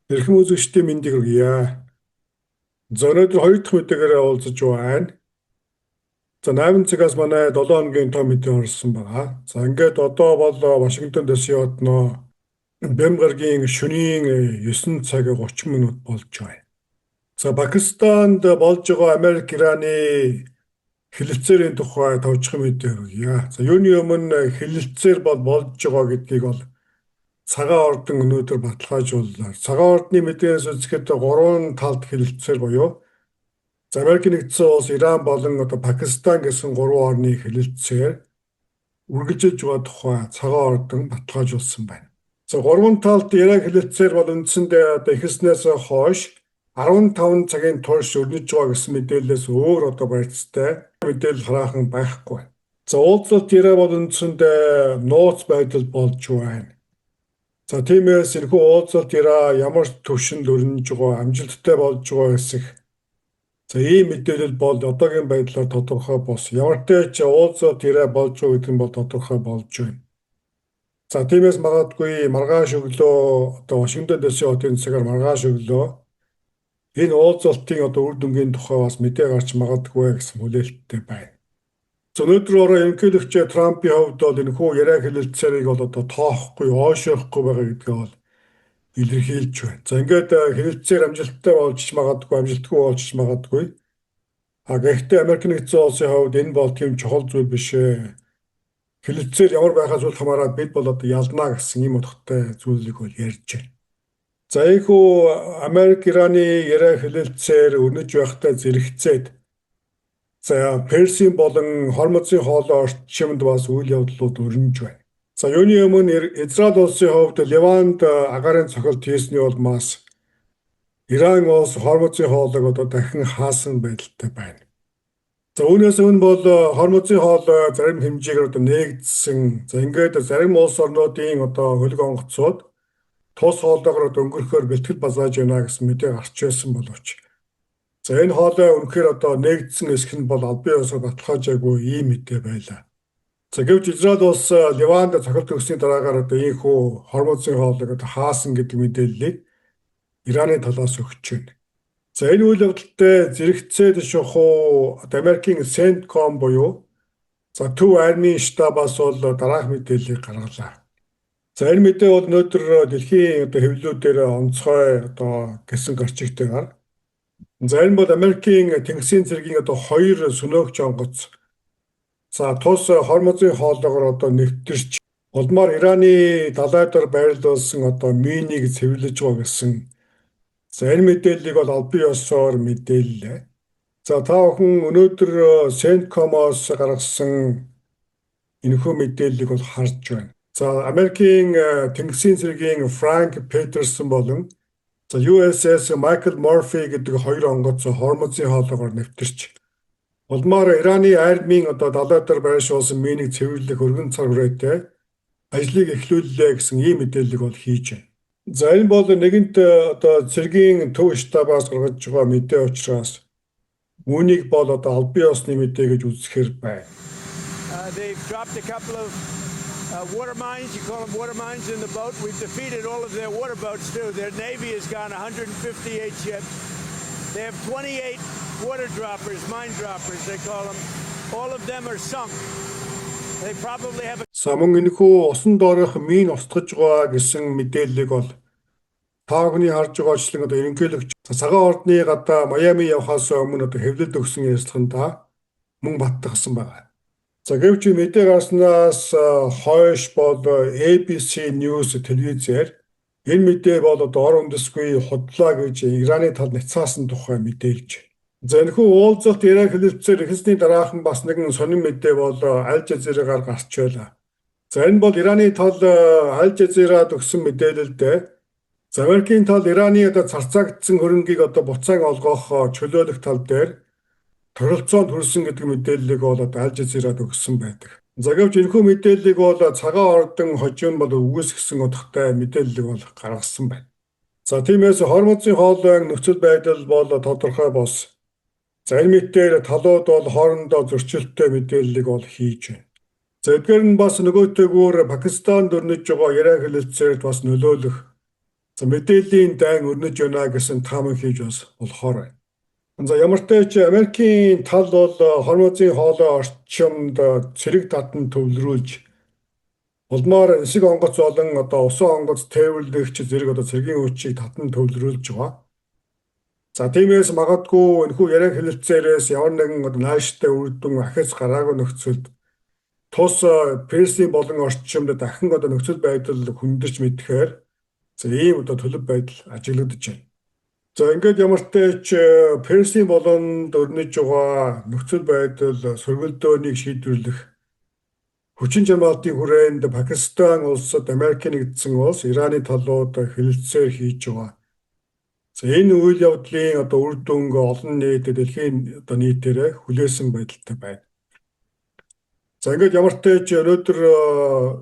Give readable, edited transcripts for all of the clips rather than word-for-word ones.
Эрхэм үзэгчдийн мэндийг хүргье. За өнөөдөр хоёр дахь мэдээгээр уулзаж байна. За 8 цагаас манай 7 хоногийн том мэдээ орсон байгаа. За ингээд одоо бол Вашингтон дэс явдноо Бэм гарагийн шөнийн 9 цаг 30 минут болж байна. За Пакистанд болж байгаа Америк-Ираны хилэлцээрийн тухай товчхон мэдээ хүргье. За юуны өмнө хилэлцээр болж байгаа гэдгийг бол цагаан ордон өнөөдөр баталгаажууллаа. Цагаан ордны мэдээнээс үзэхэд гурван талд хилэлцээр буюу Америк нэгдсэн улс, Иран болон Пакистан гэсэн гурван орны хилэлцээр үргэлжлэж байгаа тухай цагаан ордон баталгаажуулсан байна. За гурван талд яг хилэлцээр бол үндсэндээ эхэлснээс хойш 15 цагийн турш өрнөж байгаа гэсэн мэдээлэлээс өөр барьцтай мэдээлэл хараахан байхгүй. За уулзалт ирээ бол үндсэндээ нууц байдал болж байна. За тиймээс энэхүү уулзалт ирээ ямар төвшөнд өрнөж байгаа, амжилттай болж байгаа гэсэн ийм мэдээлэл бол одоогийн байдлаар тодорхой болсон. Ямар ч уулзалт ирээ болж байгаа гэдэг нь бол тодорхой болж байна. За тиймээс магадгүй маргааш өглөө Вашингтон дэс хотын цагаар маргааш өглөө энэ уулзалтын үр дүнгийн тухай бас мэдээ гарч магадгүй гэсэн хүлээлттэй байна. Өнөөдөр ерөнхийлөгч Трампын хувьд бол энэхүү яриа хилэлцээрийг бол тоохгүй, ойшоохгүй байгаа гэдгээ бол илэрхийлж байна. За ингээд хилэлцээр амжилттай болж магадгүй, амжилтгүй болж магадгүй. Гэхдээ Америк нэгдсэн улсын хувьд энэ бол тийм чухал зүйл биш ээ. Хилэлцээр ямар байхаас үл хамааран бид бол ялнаа гэсэн ийм утгатай зүйлийг бол ярьж байна. За ийхүү Америк-Ираны яриа хилэлцээр өрнөж байхдаа зэрэгцээд Персийн болон Хормозын хоолой орчимд бас үйл явдлууд өрнөж байна. За юуны өмнө Израиль улсын хувьд Левант агаарын цохилт хийсний улмаас Иран улс Хормозын хоолойг дахин хаасан байдалтай байна. За үүнээс өмнө бол Хормозын хоолой зарим хэмжээгээр нээгдсэн. За ингээд зарим улс орнуудын хөлөг онгоцууд тус хоолойгоор өнгөрөхөөр бэлтгэл базааж байна гэсэн мэдээ гарч байсан боловч за энэ хоолой үнэхээр нээгдсэн эсэх нь бол албан ёсоор баталгаажаагүй ийм мэдээ байлаа. За гэвч Израиль улс Ливанд цохилт өгсөний дараагаар ийхүү Хормозын хоолойг хаасан гэдэг мэдээллийг Ираны талаас өгч байна. За энэ үйл явдалтай зэрэгцээд шухуу Америкийн CENTCOM буюу Төв армийн штабаас бол дараах мэдээллийг гаргалаа. За энэ мэдээ бол өнөөдөр дэлхийн хэвлэлүүдээр онцгой гэсэн гарчигтайгаар. За энэ бол Америкийн тэнгисийн цэргийн хоёр сөнөөгч онгоц. За тус Хормозын хоолойгоор нэвтэрч улмаар Ираны далай дор байрлуулсан минийг цэвэрлэж байгаа гэсэн. За энэ мэдээллийг бол албан ёсоор мэдээллээ. За та бүхэн өнөөдөр CENTCOM-оос гаргасан энэхүү мэдээллийг бол харж байна. За Америкийн тэнгисийн цэргийн Франк Петерсон болон USS Michael Murphy гэдэг хоёр онгоц Хормозын хоолойгоор нэвтэрч улмаар Ираны армийн далай дор байршуулсан минийг цэвэрлэх өргөн цаг хүрээтэй ажлыг эхлүүллээ гэсэн ийм мэдээллийг бол хийж байна. За энэ бол нэгэнт цэргийн төв штабаас гаргаж байгаа мэдээ учраас үүнийг бол албан ёсны мэдээ гэж үзэхээр байна. They've dropped a couple of water mines, you call them water mines in the boat. We've defeated all of their water boats too. Their Navy has gone 158 ships. They have 28 water droppers, mine droppers they call them. All of them are sunk. They probably have Самун энэхүү усан доорх мин устгаж байгаа гэсэн мэдээллийг бол та бүхний харж байгаачлан ерөнхийлөгч цагаан ордны гадаа Майами явхаас өмнө хэвлэлд өгсөн ярилцлаганд мөн баттгсан байна. За гэвч мэдээ гарснаас хойш бол ABC News телевизээр энэ мэдээ бол ор үндэсгүй худлаа гэж Ираны талд няцаасан тухай мэдээлж. За энэхүү уулзалт яриа хилэлцээр эхэлсний дараахан бас нэгэн сонин мэдээ бол Аль Жазирагаар гарч байлаа. За энэ бол Ираны тал Аль Жазирад өгсөн мэдээлэлд Америкийн тал Ираны царцаагдсан хөрөнгийг буцаан олгох чөлөөлөх тал дээр төрөлцөөнд хүрсэн гэдэг мэдээллийг бол Аль Жазирад өгсөн байдаг. За гэвч энэхүү мэдээллийг бол цагаан ордон хожим бол үгүйсгэсэн утгатай мэдээллийг бол гаргасан байна. За тиймээс Хормозын хоолойн нөхцөл байдал бол тодорхой болсон. За энэ мэдээр талууд бол хоорондоо зөрчилтэй мэдээллийг бол хийж байна. За эдгээр нь бас нөгөөтэйгүүр Пакистанд өрнөж байгаа яриа хилэлцээрд бас нөлөөлөх За мэдээллийн дайн өрнөж байна гэсэн таамаг хийж болохоор байна. За ямар ч тач Америкийн тал бол Хормозын хоолой орчимд цэрэг татан төвлөрүүлж улмаар нисэг онгоц болон усан онгоц тээвэрлэгч зэрэг цэргийн хүчийг татан төвлөрүүлж байгаа. За тиймээс магадгүй энэхүү яриан хэлэлцээрээс ямар нэгэн нааштай үр дүн ахиц гараагүй нөхцөлд тус Персийн болон орчимд дахин нөхцөл байдал хүндэрч мэдхээр за ийм төлөв байдал ажиглагдаж байна. За ингээд ямар ч тач Персийн болонд өрнөж байгаа нөхцөл байдал сөргөлдөөнийг шийдвэрлэх хүчин чармаалтын хүрээнд Пакистан улсад Америкийн нэгдсэн улс Ираны талууд хэлэлцээр хийж байгаа. За энэ үйл явдлын үр дүн олон нийт дэлхийн нийтээр хүлээсэн байдалтай байна. За ингээд ямар ч тач өнөөдөр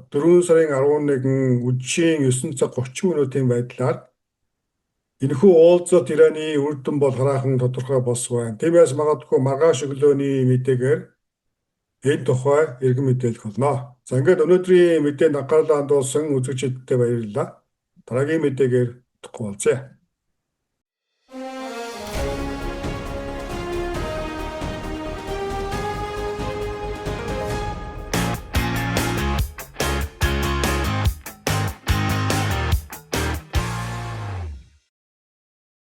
4 сарын 11 үдшийн 9 цаг 30 минутын байдлаар энэхүү уулзалт Ираны үр дүн бол хараахан тодорхой болсон байна. Тиймээс магадгүй маргааш өглөөний мэдээгээр энэ тухай иргэн мэдээлэх болно. За ингээд өнөөдрийн мэдээнд анхаарлаа хандуулсан үзэгчдэд баярлалаа. Дараагийн мэдээгээр уулзъя.